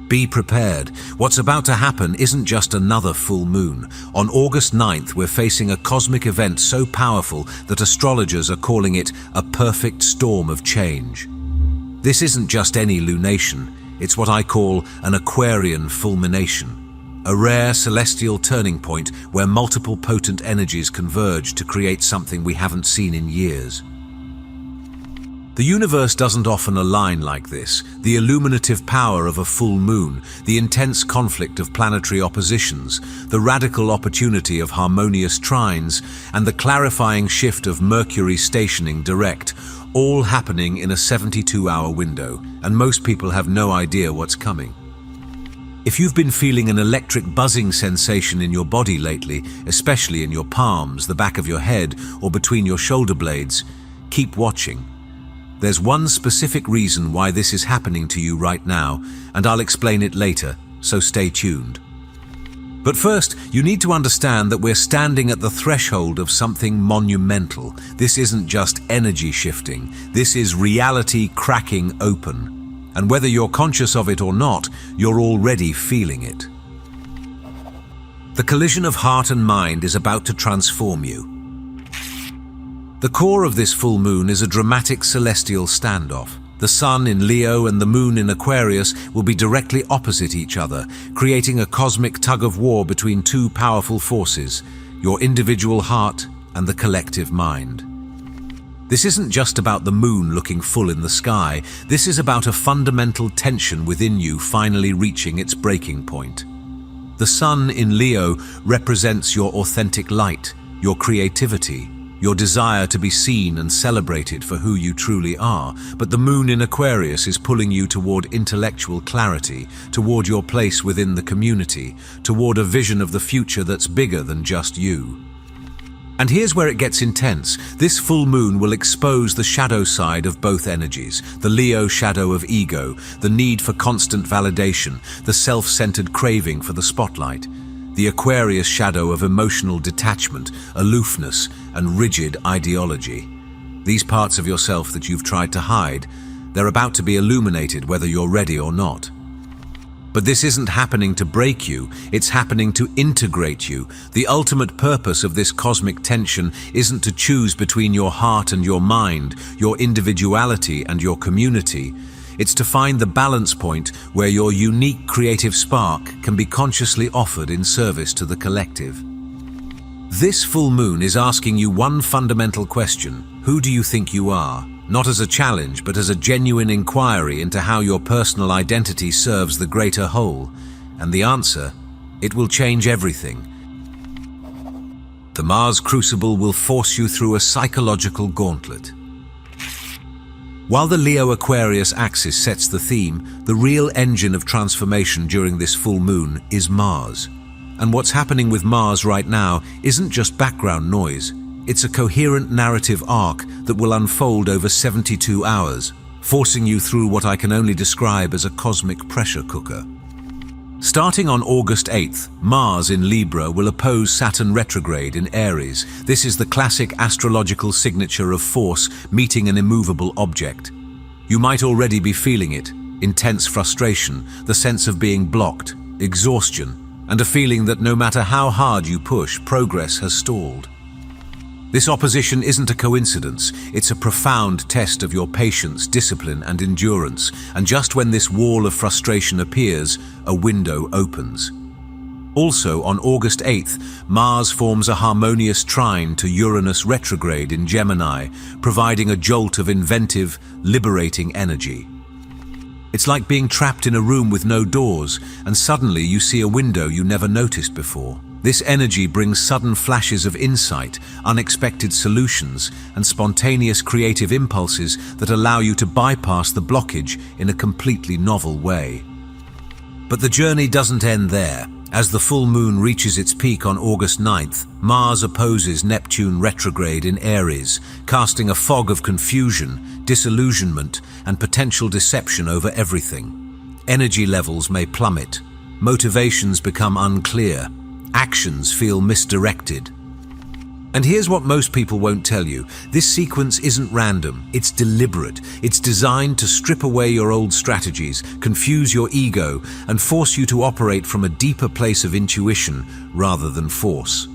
Be prepared. What's about to happen isn't just another full moon. On August 9th, we're facing a cosmic event so powerful that astrologers are calling it a perfect storm of change. This isn't just any lunation. It's what I call an Aquarian fulmination, a rare celestial turning point where multiple potent energies converge to create something we haven't seen in years. The universe doesn't often align like this. The illuminative power of a full moon, the intense conflict of planetary oppositions, the radical opportunity of harmonious trines, and the clarifying shift of Mercury stationing direct, all happening in a 72-hour window, and most people have no idea what's coming. If you've been feeling an electric buzzing sensation in your body lately, especially in your palms, the back of your head, or between your shoulder blades, keep watching. There's one specific reason why this is happening to you right now, and I'll explain it later, so stay tuned. But first, you need to understand that we're standing at the threshold of something monumental. This isn't just energy shifting, this is reality cracking open. And whether you're conscious of it or not, you're already feeling it. The collision of heart and mind is about to transform you. The core of this full moon is a dramatic celestial standoff. The sun in Leo and the moon in Aquarius will be directly opposite each other, creating a cosmic tug-of-war between two powerful forces, your individual heart and the collective mind. This isn't just about the moon looking full in the sky. This is about a fundamental tension within you finally reaching its breaking point. The sun in Leo represents your authentic light, your creativity, your desire to be seen and celebrated for who you truly are, but the moon in Aquarius is pulling you toward intellectual clarity, toward your place within the community, toward a vision of the future that's bigger than just you. And here's where it gets intense. This full moon will expose the shadow side of both energies, the Leo shadow of ego, the need for constant validation, the self-centered craving for the spotlight, the Aquarius shadow of emotional detachment, aloofness, and rigid ideology. These parts of yourself that you've tried to hide, they're about to be illuminated whether you're ready or not. But this isn't happening to break you, it's happening to integrate you. The ultimate purpose of this cosmic tension isn't to choose between your heart and your mind, your individuality and your community. It's to find the balance point where your unique creative spark can be consciously offered in service to the collective. This full moon is asking you one fundamental question: who do you think you are? Not as a challenge, but as a genuine inquiry into how your personal identity serves the greater whole. And the answer? It will change everything. The Mars Crucible will force you through a psychological gauntlet. While the Leo-Aquarius axis sets the theme, the real engine of transformation during this full moon is Mars. And what's happening with Mars right now isn't just background noise. It's a coherent narrative arc that will unfold over 72 hours, forcing you through what I can only describe as a cosmic pressure cooker. Starting on August 8th, Mars in Libra will oppose Saturn retrograde in Aries. This is the classic astrological signature of force meeting an immovable object. You might already be feeling it: intense frustration, the sense of being blocked, exhaustion, and a feeling that no matter how hard you push, progress has stalled. This opposition isn't a coincidence, it's a profound test of your patience, discipline, and endurance, and just when this wall of frustration appears, a window opens. Also, on August 8th, Mars forms a harmonious trine to Uranus retrograde in Gemini, providing a jolt of inventive, liberating energy. It's like being trapped in a room with no doors, and suddenly you see a window you never noticed before. This energy brings sudden flashes of insight, unexpected solutions, and spontaneous creative impulses that allow you to bypass the blockage in a completely novel way. But the journey doesn't end there. As the full moon reaches its peak on August 9th, Mars opposes Neptune retrograde in Aries, casting a fog of confusion, disillusionment, and potential deception over everything. Energy levels may plummet, motivations become unclear, actions feel misdirected. And here's what most people won't tell you. This sequence isn't random, it's deliberate. It's designed to strip away your old strategies, confuse your ego, and force you to operate from a deeper place of intuition rather than force.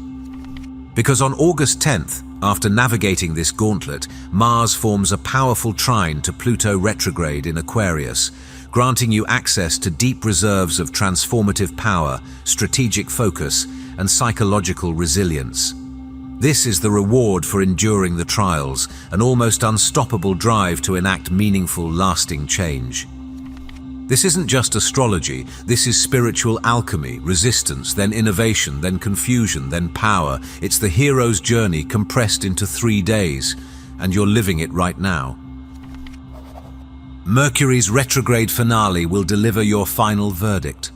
Because on August 10th, after navigating this gauntlet, Mars forms a powerful trine to Pluto retrograde in Aquarius, granting you access to deep reserves of transformative power, strategic focus, and psychological resilience. This is the reward for enduring the trials, an almost unstoppable drive to enact meaningful, lasting change. This isn't just astrology, this is spiritual alchemy, resistance, then innovation, then confusion, then power. It's the hero's journey compressed into 3 days, and you're living it right now. Mercury's retrograde finale will deliver your final verdict.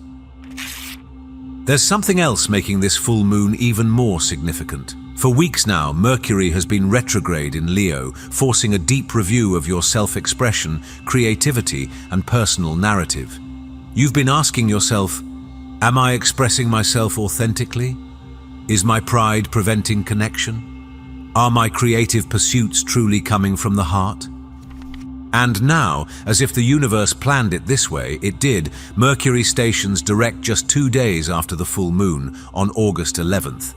There's something else making this full moon even more significant. For weeks now, Mercury has been retrograde in Leo, forcing a deep review of your self-expression, creativity, and personal narrative. You've been asking yourself, am I expressing myself authentically? Is my pride preventing connection? Are my creative pursuits truly coming from the heart? And now, as if the universe planned it this way, it did. Mercury stations direct just 2 days after the full moon, on August 11th.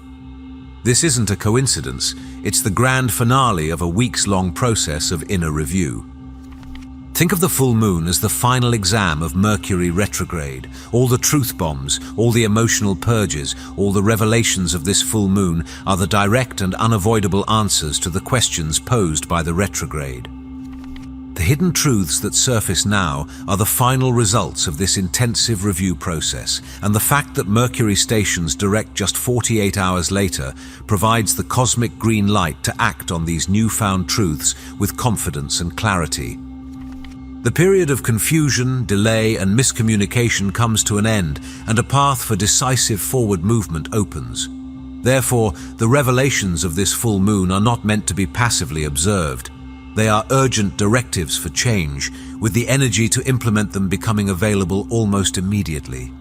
This isn't a coincidence, it's the grand finale of a weeks-long process of inner review. Think of the full moon as the final exam of Mercury retrograde. All the truth bombs, all the emotional purges, all the revelations of this full moon are the direct and unavoidable answers to the questions posed by the retrograde. The hidden truths that surface now are the final results of this intensive review process, and the fact that Mercury stations direct just 48 hours later provides the cosmic green light to act on these newfound truths with confidence and clarity. The period of confusion, delay, and miscommunication comes to an end, and a path for decisive forward movement opens. Therefore, the revelations of this full moon are not meant to be passively observed. They are urgent directives for change, with the energy to implement them becoming available almost immediately.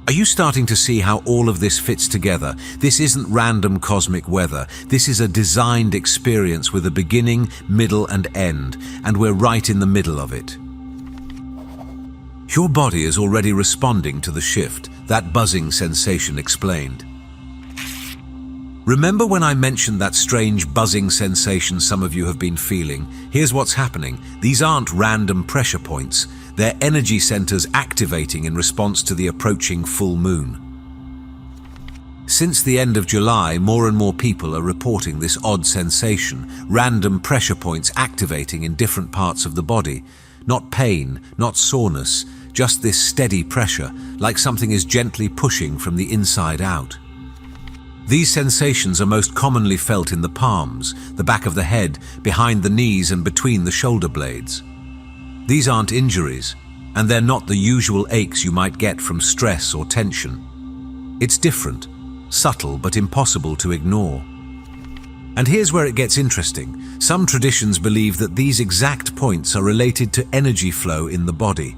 Are you starting to see how all of this fits together? This isn't random cosmic weather. This is a designed experience with a beginning, middle, and end, and we're right in the middle of it. Your body is already responding to the shift, that buzzing sensation explained. Remember when I mentioned that strange buzzing sensation some of you have been feeling? Here's what's happening. These aren't random pressure points. They're energy centers activating in response to the approaching full moon. Since the end of July, more and more people are reporting this odd sensation, random pressure points activating in different parts of the body. Not pain, not soreness, just this steady pressure, like something is gently pushing from the inside out. These sensations are most commonly felt in the palms, the back of the head, behind the knees and between the shoulder blades. These aren't injuries, and they're not the usual aches you might get from stress or tension. It's different, subtle but impossible to ignore. And here's where it gets interesting. Some traditions believe that these exact points are related to energy flow in the body.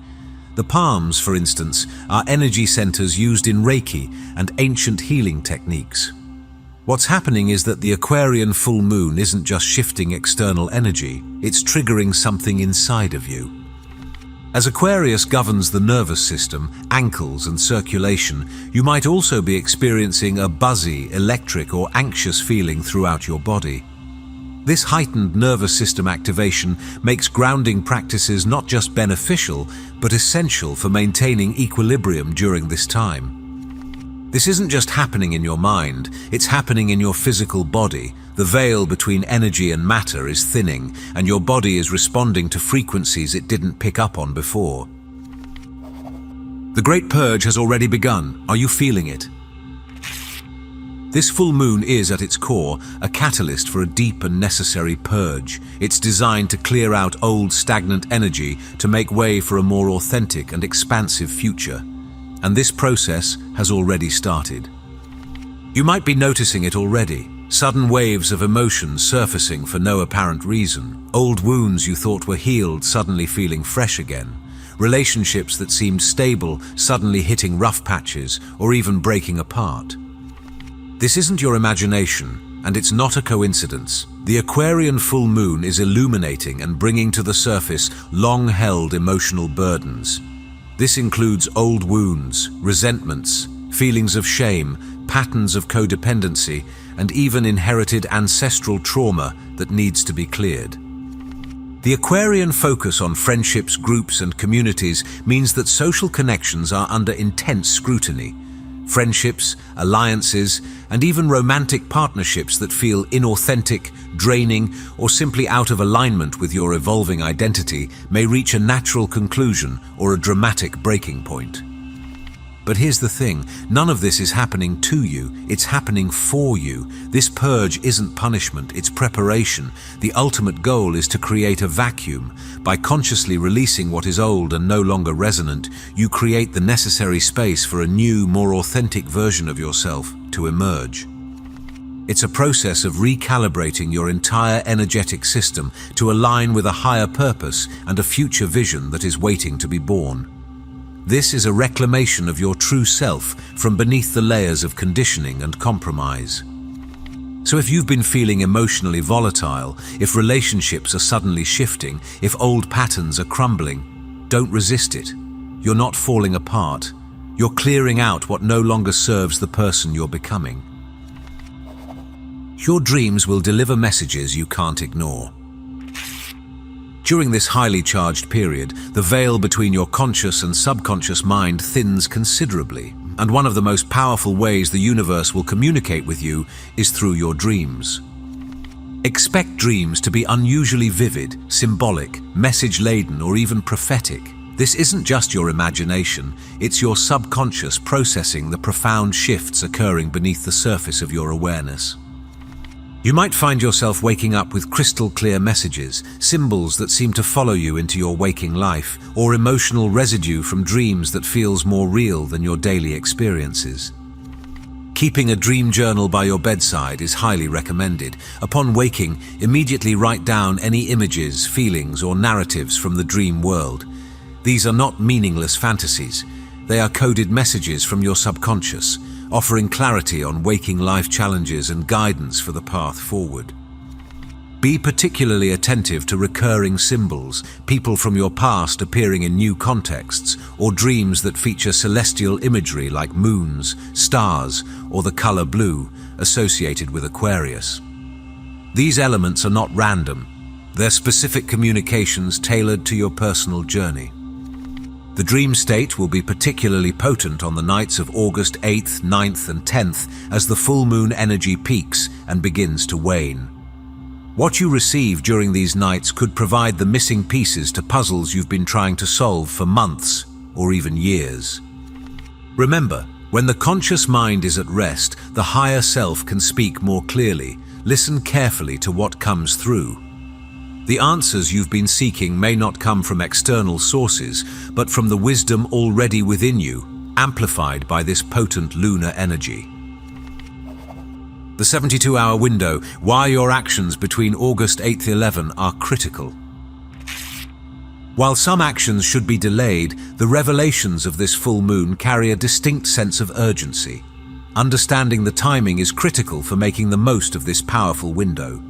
The palms, for instance, are energy centers used in Reiki and ancient healing techniques. What's happening is that the Aquarian full moon isn't just shifting external energy, it's triggering something inside of you. As Aquarius governs the nervous system, ankles, and circulation, you might also be experiencing a buzzy, electric, or anxious feeling throughout your body. This heightened nervous system activation makes grounding practices not just beneficial, but essential for maintaining equilibrium during this time. This isn't just happening in your mind, it's happening in your physical body. The veil between energy and matter is thinning, and your body is responding to frequencies it didn't pick up on before. The Great Purge has already begun. Are you feeling it? This full moon is, at its core, a catalyst for a deep and necessary purge. It's designed to clear out old, stagnant energy to make way for a more authentic and expansive future. And this process has already started. You might be noticing it already. Sudden waves of emotion surfacing for no apparent reason. Old wounds you thought were healed suddenly feeling fresh again. Relationships that seemed stable suddenly hitting rough patches or even breaking apart. This isn't your imagination. And it's not a coincidence. The Aquarian full moon is illuminating and bringing to the surface long-held emotional burdens. This includes old wounds, resentments, feelings of shame, patterns of codependency, and even inherited ancestral trauma that needs to be cleared. The Aquarian focus on friendships, groups, and communities means that social connections are under intense scrutiny. Friendships, alliances, and even romantic partnerships that feel inauthentic, draining, or simply out of alignment with your evolving identity may reach a natural conclusion or a dramatic breaking point. But here's the thing, none of this is happening to you, it's happening for you. This purge isn't punishment, it's preparation. The ultimate goal is to create a vacuum. By consciously releasing what is old and no longer resonant, you create the necessary space for a new, more authentic version of yourself to emerge. It's a process of recalibrating your entire energetic system to align with a higher purpose and a future vision that is waiting to be born. This is a reclamation of your true self from beneath the layers of conditioning and compromise. So if you've been feeling emotionally volatile, if relationships are suddenly shifting, if old patterns are crumbling, don't resist it. You're not falling apart. You're clearing out what no longer serves the person you're becoming. Your dreams will deliver messages you can't ignore. During this highly charged period, the veil between your conscious and subconscious mind thins considerably, and one of the most powerful ways the universe will communicate with you is through your dreams. Expect dreams to be unusually vivid, symbolic, message-laden, or even prophetic. This isn't just your imagination, it's your subconscious processing the profound shifts occurring beneath the surface of your awareness. You might find yourself waking up with crystal-clear messages, symbols that seem to follow you into your waking life, or emotional residue from dreams that feels more real than your daily experiences. Keeping a dream journal by your bedside is highly recommended. Upon waking, immediately write down any images, feelings, or narratives from the dream world. These are not meaningless fantasies. They are coded messages from your subconscious, offering clarity on waking life challenges and guidance for the path forward. Be particularly attentive to recurring symbols, people from your past appearing in new contexts, or dreams that feature celestial imagery like moons, stars, or the color blue associated with Aquarius. These elements are not random. They're specific communications tailored to your personal journey. The dream state will be particularly potent on the nights of August 8th, 9th, and 10th as the full moon energy peaks and begins to wane. What you receive during these nights could provide the missing pieces to puzzles you've been trying to solve for months or even years. Remember, when the conscious mind is at rest, the higher self can speak more clearly. Listen carefully to what comes through. The answers you've been seeking may not come from external sources, but from the wisdom already within you, amplified by this potent lunar energy. The 72-hour window, why your actions between August 8th and 11 are critical. While some actions should be delayed, the revelations of this full moon carry a distinct sense of urgency. Understanding the timing is critical for making the most of this powerful window.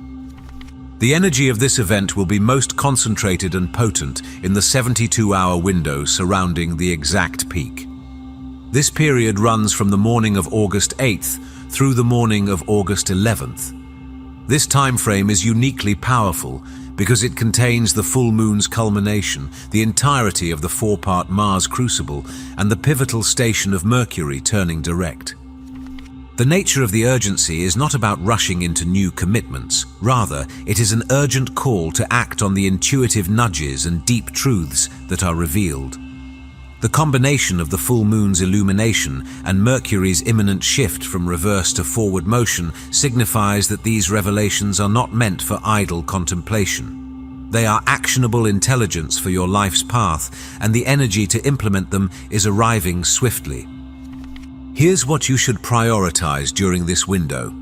The energy of this event will be most concentrated and potent in the 72-hour window surrounding the exact peak. This period runs from the morning of August 8th through the morning of August 11th. This time frame is uniquely powerful because it contains the full moon's culmination, the entirety of the four-part Mars crucible, and the pivotal station of Mercury turning direct. The nature of the urgency is not about rushing into new commitments. Rather, it is an urgent call to act on the intuitive nudges and deep truths that are revealed. The combination of the full moon's illumination and Mercury's imminent shift from reverse to forward motion signifies that these revelations are not meant for idle contemplation. They are actionable intelligence for your life's path, and the energy to implement them is arriving swiftly. Here's what you should prioritize during this window.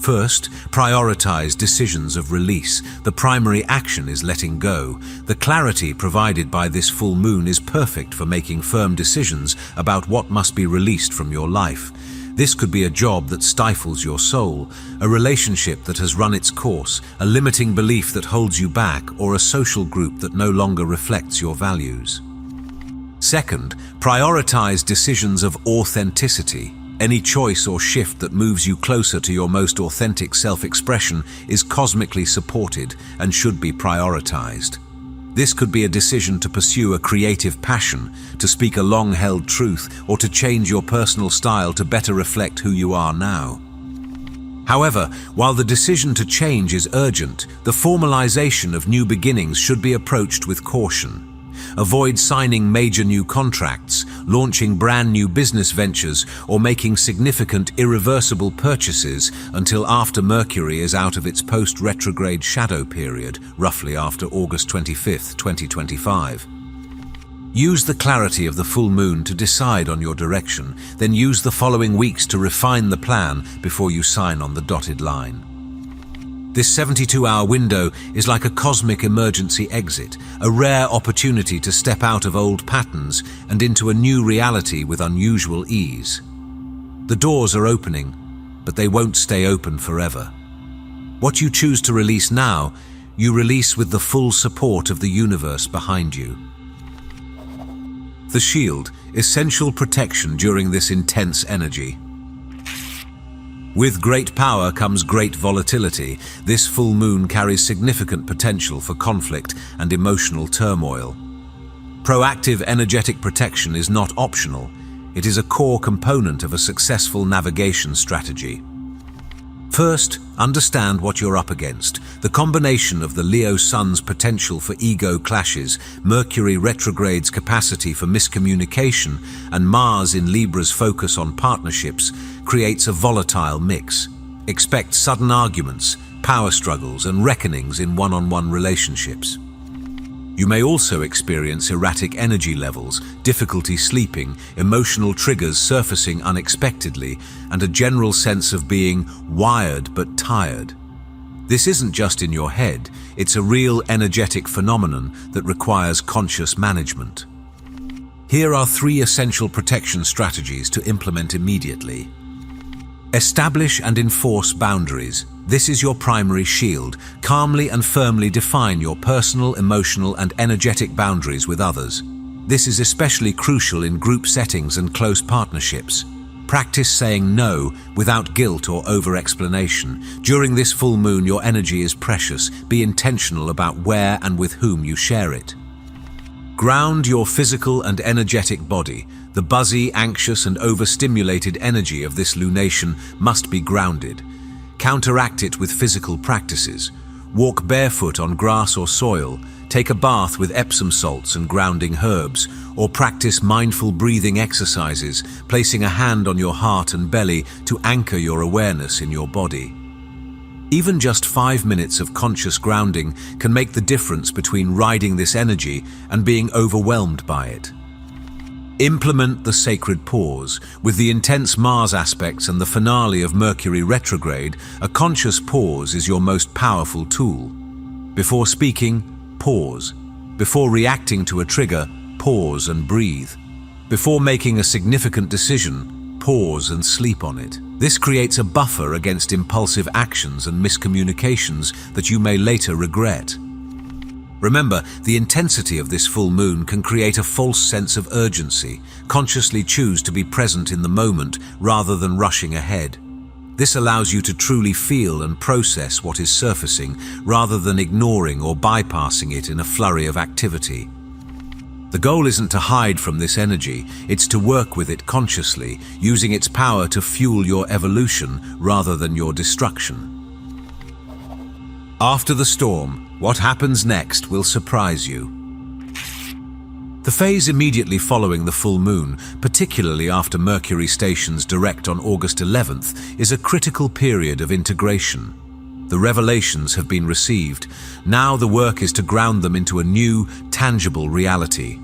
First, prioritize decisions of release. The primary action is letting go. The clarity provided by this full moon is perfect for making firm decisions about what must be released from your life. This could be a job that stifles your soul, a relationship that has run its course, a limiting belief that holds you back, or a social group that no longer reflects your values. Second, prioritize decisions of authenticity. Any choice or shift that moves you closer to your most authentic self-expression is cosmically supported and should be prioritized. This could be a decision to pursue a creative passion, to speak a long-held truth, or to change your personal style to better reflect who you are now. However, while the decision to change is urgent, the formalization of new beginnings should be approached with caution. Avoid signing major new contracts, launching brand new business ventures, or making significant irreversible purchases until after Mercury is out of its post-retrograde shadow period, roughly after August 25, 2025. Use the clarity of the full moon to decide on your direction, then use the following weeks to refine the plan before you sign on the dotted line. This 72-hour window is like a cosmic emergency exit, a rare opportunity to step out of old patterns and into a new reality with unusual ease. The doors are opening, but they won't stay open forever. What you choose to release now, you release with the full support of the universe behind you. The shield, essential protection during this intense energy. With great power comes great volatility. This full moon carries significant potential for conflict and emotional turmoil. Proactive energetic protection is not optional. It is a core component of a successful navigation strategy. First, understand what you're up against. The combination of the Leo Sun's potential for ego clashes, Mercury retrograde's capacity for miscommunication, and Mars in Libra's focus on partnerships creates a volatile mix. Expect sudden arguments, power struggles, and reckonings in one-on-one relationships. You may also experience erratic energy levels, difficulty sleeping, emotional triggers surfacing unexpectedly, and a general sense of being wired but tired. This isn't just in your head, it's a real energetic phenomenon that requires conscious management. Here are 3 essential protection strategies to implement immediately. Establish and enforce boundaries. This is your primary shield. Calmly and firmly define your personal, emotional, and energetic boundaries with others. This is especially crucial in group settings and close partnerships. Practice saying no without guilt or over-explanation. During this full moon, your energy is precious. Be intentional about where and with whom you share it. Ground your physical and energetic body. The buzzy, anxious, and overstimulated energy of this lunation must be grounded. Counteract it with physical practices. Walk barefoot on grass or soil, take a bath with Epsom salts and grounding herbs, or practice mindful breathing exercises, placing a hand on your heart and belly to anchor your awareness in your body. Even just 5 minutes of conscious grounding can make the difference between riding this energy and being overwhelmed by it. Implement the sacred pause. With the intense Mars aspects and the finale of Mercury retrograde, a conscious pause is your most powerful tool. Before speaking, pause. Before reacting to a trigger, pause and breathe. Before making a significant decision, pause and sleep on it. This creates a buffer against impulsive actions and miscommunications that you may later regret. Remember, the intensity of this full moon can create a false sense of urgency. Consciously choose to be present in the moment rather than rushing ahead. This allows you to truly feel and process what is surfacing rather than ignoring or bypassing it in a flurry of activity. The goal isn't to hide from this energy, it's to work with it consciously, using its power to fuel your evolution rather than your destruction. After the storm, what happens next will surprise you. The phase immediately following the full moon, particularly after Mercury stations direct on August 11th, is a critical period of integration. The revelations have been received. Now the work is to ground them into a new, tangible reality.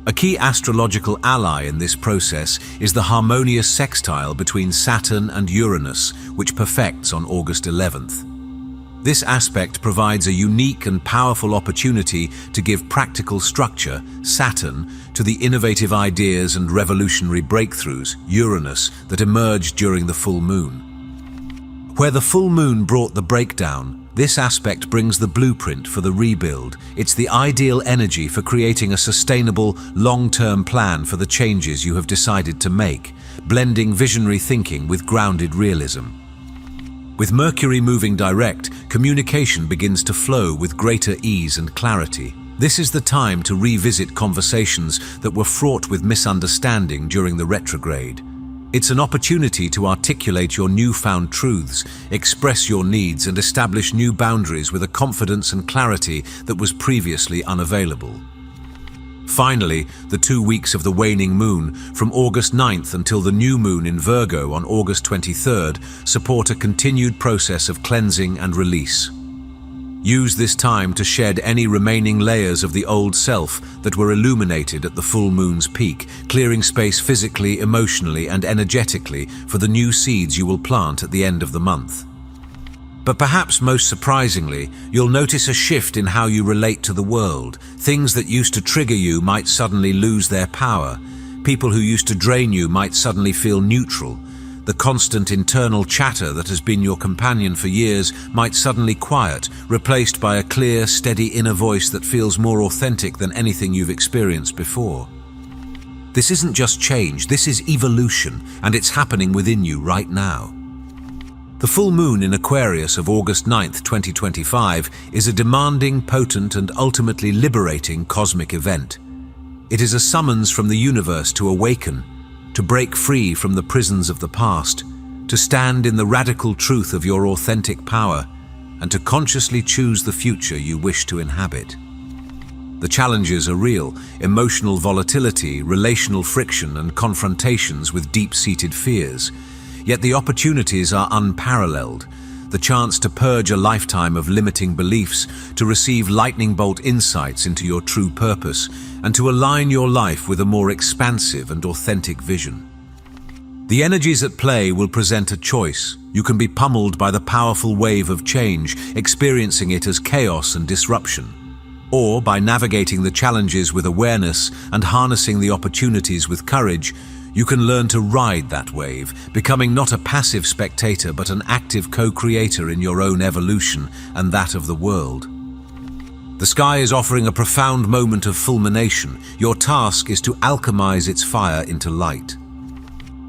A key astrological ally in this process is the harmonious sextile between Saturn and Uranus, which perfects on August 11th. This aspect provides a unique and powerful opportunity to give practical structure, Saturn, to the innovative ideas and revolutionary breakthroughs, Uranus, that emerged during the full moon. Where the full moon brought the breakdown, this aspect brings the blueprint for the rebuild. It's the ideal energy for creating a sustainable, long-term plan for the changes you have decided to make, blending visionary thinking with grounded realism. With Mercury moving direct, communication begins to flow with greater ease and clarity. This is the time to revisit conversations that were fraught with misunderstanding during the retrograde. It's an opportunity to articulate your newfound truths, express your needs, and establish new boundaries with a confidence and clarity that was previously unavailable. Finally, the 2 weeks of the waning moon, from August 9th until the new moon in Virgo on August 23rd, support a continued process of cleansing and release. Use this time to shed any remaining layers of the old self that were illuminated at the full moon's peak, clearing space physically, emotionally, and energetically for the new seeds you will plant at the end of the month. But perhaps most surprisingly, you'll notice a shift in how you relate to the world. Things that used to trigger you might suddenly lose their power. People who used to drain you might suddenly feel neutral. The constant internal chatter that has been your companion for years might suddenly quiet, replaced by a clear, steady inner voice that feels more authentic than anything you've experienced before. This isn't just change, this is evolution, and it's happening within you right now. The full moon in Aquarius of August 9th, 2025 is a demanding, potent, and ultimately liberating cosmic event. It is a summons from the universe to awaken, to break free from the prisons of the past, to stand in the radical truth of your authentic power, and to consciously choose the future you wish to inhabit. The challenges are real: emotional volatility, relational friction, and confrontations with deep-seated fears. Yet the opportunities are unparalleled. The chance to purge a lifetime of limiting beliefs, to receive lightning bolt insights into your true purpose, and to align your life with a more expansive and authentic vision. The energies at play will present a choice. You can be pummeled by the powerful wave of change, experiencing it as chaos and disruption. Or by navigating the challenges with awareness and harnessing the opportunities with courage, you can learn to ride that wave, becoming not a passive spectator but an active co-creator in your own evolution and that of the world. The sky is offering a profound moment of fulmination. Your task is to alchemize its fire into light.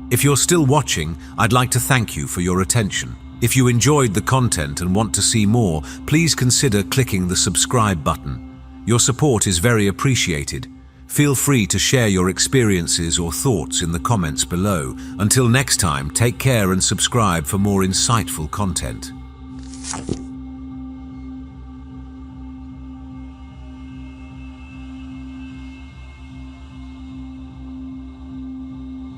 If you're still watching, I'd like to thank you for your attention. If you enjoyed the content and want to see more, please consider clicking the subscribe button. Your support is very appreciated. Feel free to share your experiences or thoughts in the comments below. Until next time, take care and subscribe for more insightful content.